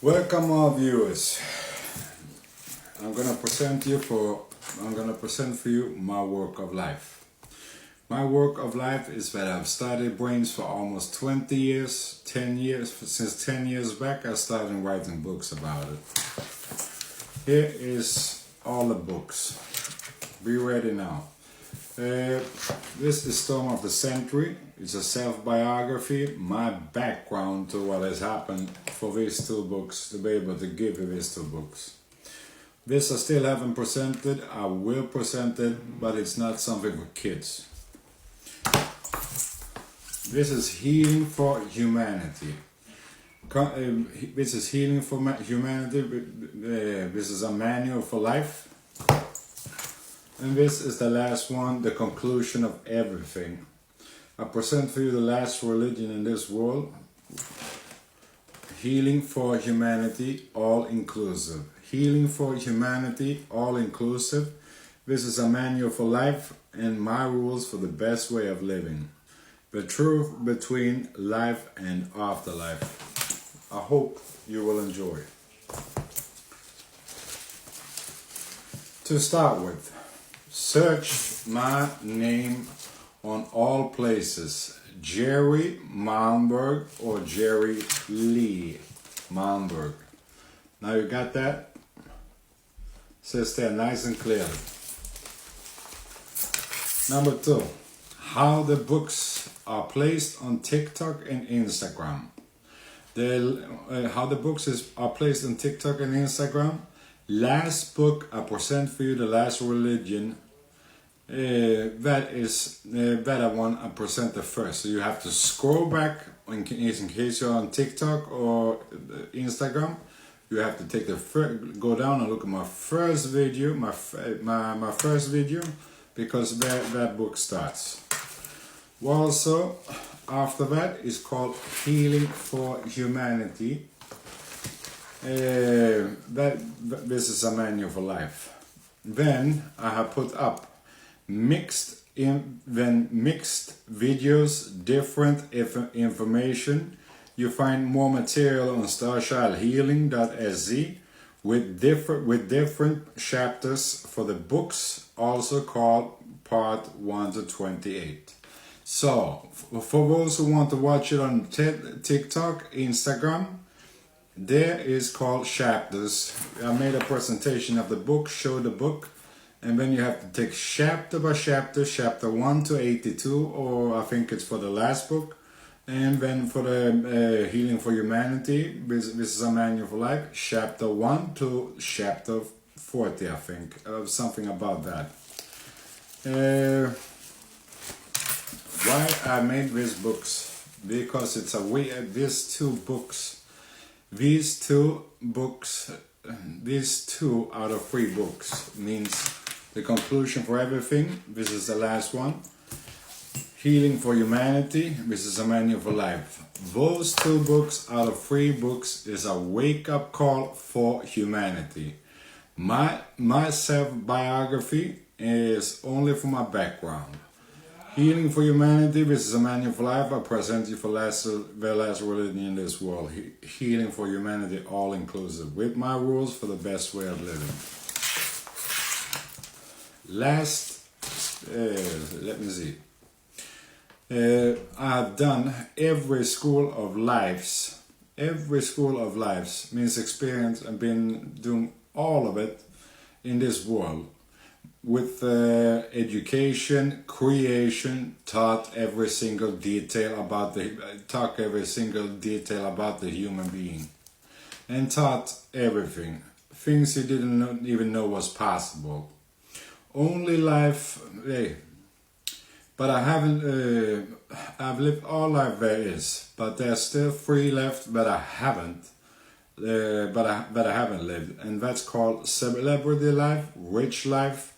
Welcome all viewers. I'm gonna present for you my work of life. My work of life is that I've studied brains for almost 20 years, 10 years. Since 10 years back I started writing books about it. Here is all the books. Be ready now. This is Storm of the Century. It's a self-biography, my background to what has happened for these two books, to be able to give you these two books. This I still haven't presented. I will present it, but it's not something for kids. This is Healing for Humanity. This is Healing for Humanity. This is a manual for life. And this is the last one, the conclusion of everything. I present for you the last religion in this world. Healing for Humanity, all inclusive. Healing for Humanity, all inclusive. This is a manual for life and my rules for the best way of living. The truth between life and afterlife. I hope you will enjoy. To start with, search my name on all places. Jerry Malmberg or Jerry Lee Malmberg. Now you got that? Says there nice and clearly. Number 2. How the books are placed on TikTok and Instagram. How the books are placed on TikTok and Instagram. Last book I present for you, The Last Religion. That I want to present the first. So you have to scroll back in case you're on TikTok or Instagram. You have to take go down and look at my first video, my first video, because that book starts. Also, after that is called Healing for Humanity. This is a manual for life. Then I have put up mixed videos, different information. You find more material on starchildhealing.se with different chapters for the books, also called part 1 to 28. So for those who want to watch it on TikTok, Instagram, there is called chapters. I made a presentation of the book, show the book, and then you have to take chapter by chapter, chapter 1 to 82, or I think it's for the last book. And then for the Healing for Humanity, this is a manual for life, chapter 1 to chapter 40, I think, something about that. Why I made these books? Because it's these two out of 3 books means the conclusion for everything. This is the last one. Healing for Humanity. This is a manual for life. Those 2 books out of 3 books is a wake-up call for humanity. My self-biography is only for my background. Healing for Humanity, this is a manual for life. I present you for the last religion in this world. Healing for Humanity, all inclusive, with my rules for the best way of living. Let me see. I've done every school of lives. Every school of lives means experience and been doing all of it in this world. With education, creation, taught every single detail about the human being, and taught everything, things you didn't even know was possible. Only life, but I haven't. I've lived all life there is, but there's still 3 left that I haven't. But I haven't lived, and that's called celebrity life, rich life,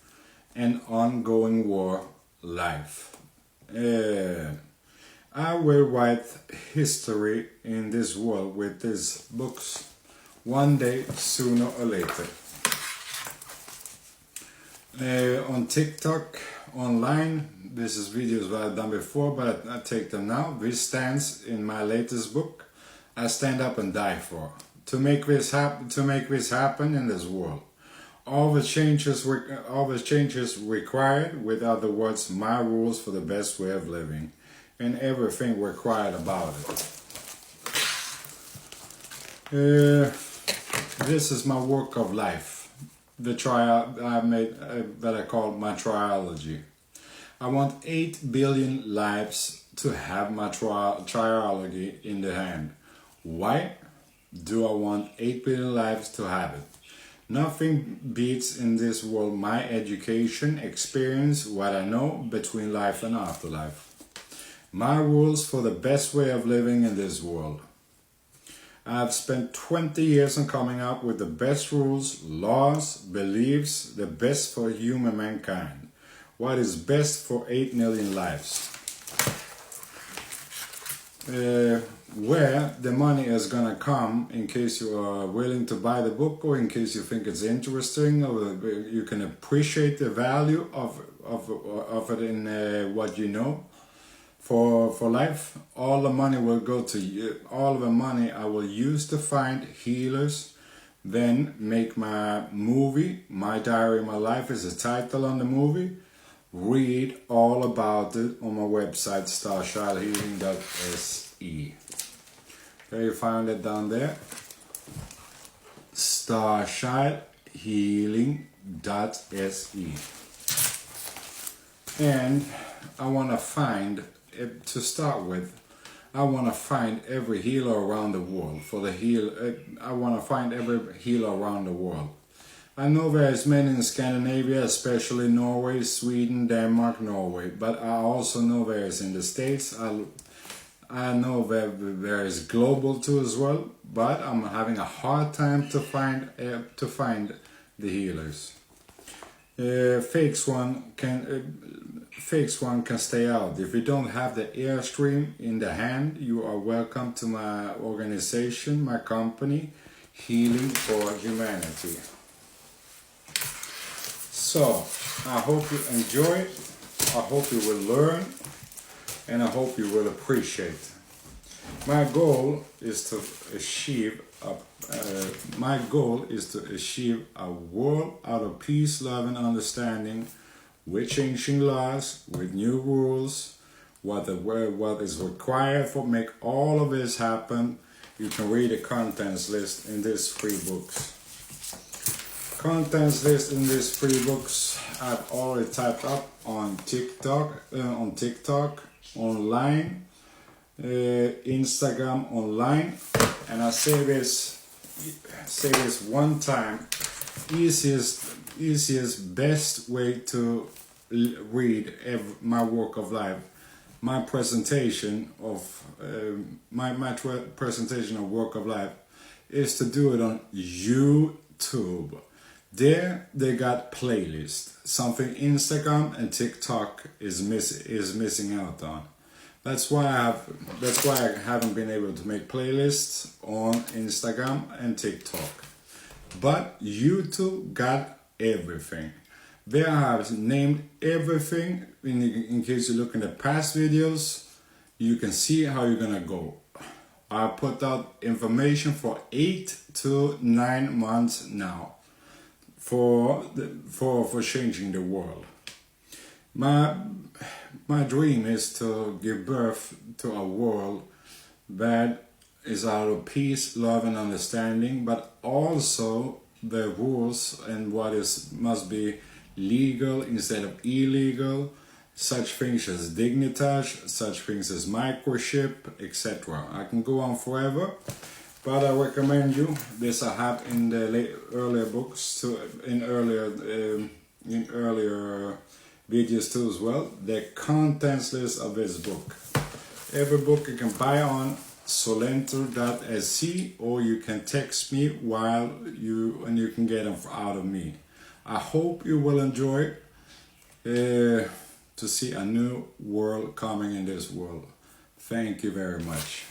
and ongoing war life. I will write history in this world with these books one day, sooner or later. On TikTok, online, this is videos that I've done before, but I take them now. This stands in my latest book, I Stand Up and Die For. to make this happen in this world. All the changes required, with other words, my rules for the best way of living, and everything required about it. This is my work of life, the trial I made that I call my triology. I want 8 billion lives to have my triology in the hand. Why do I want 8 billion lives to have it? Nothing beats in this world my education, experience, what I know between life and afterlife. My rules for the best way of living in this world. I've spent 20 years on coming up with the best rules, laws, beliefs, the best for human mankind. What is best for 8 million lives. Where the money is gonna come, in case you are willing to buy the book, or in case you think it's interesting, or you can appreciate the value of it in what you know for life. All the money will go to you. All the money I will use to find healers, then make my movie, My Diary, My Life is the title on the movie. Read all about it on my website, starchildhealing.se. There you find it down there. starchildhealing.se. And I want to find, to start with, I want to find every healer around the world. I want to find every healer around the world. I know there's many in Scandinavia, especially Norway, Sweden, Denmark, Norway. But I also know there's in the States. I know there is global too as well. But I'm having a hard time to find the healers. Fakes one can stay out. If you don't have the airstream in the hand, you are welcome to my organization, my company, Healing for Humanity. So, I hope you enjoy it, I hope you will learn, and I hope you will appreciate. My goal is to achieve a world out of peace, love, and understanding, with changing laws, with new rules, what is required for make all of this happen. You can read the contents list in these 3 books. Contents list in these 3 books I've already typed up on TikTok, online, Instagram online, and I say this one time. Easiest, best way to read my work of life, my presentation of presentation of work of life, is to do it on YouTube. There they got playlists, something Instagram and TikTok is missing out on. That's why I haven't been able to make playlists on Instagram and TikTok. But YouTube got everything. There I have named everything. In case you look in the past videos, you can see how you're gonna go. I put out information for 8 to 9 months now for changing the world. My dream is to give birth to a world that is out of peace, love, and understanding, but also the rules and must be legal instead of illegal, such things as dignitas, such things as microchip, etc. I can go on forever, but I recommend you this. I have in the earlier books, in earlier videos too as well, the contents list of this book. Every book you can buy on solenter.se, or you can text me and you can get them out of me. I hope you will enjoy to see a new world coming in this world. Thank you very much.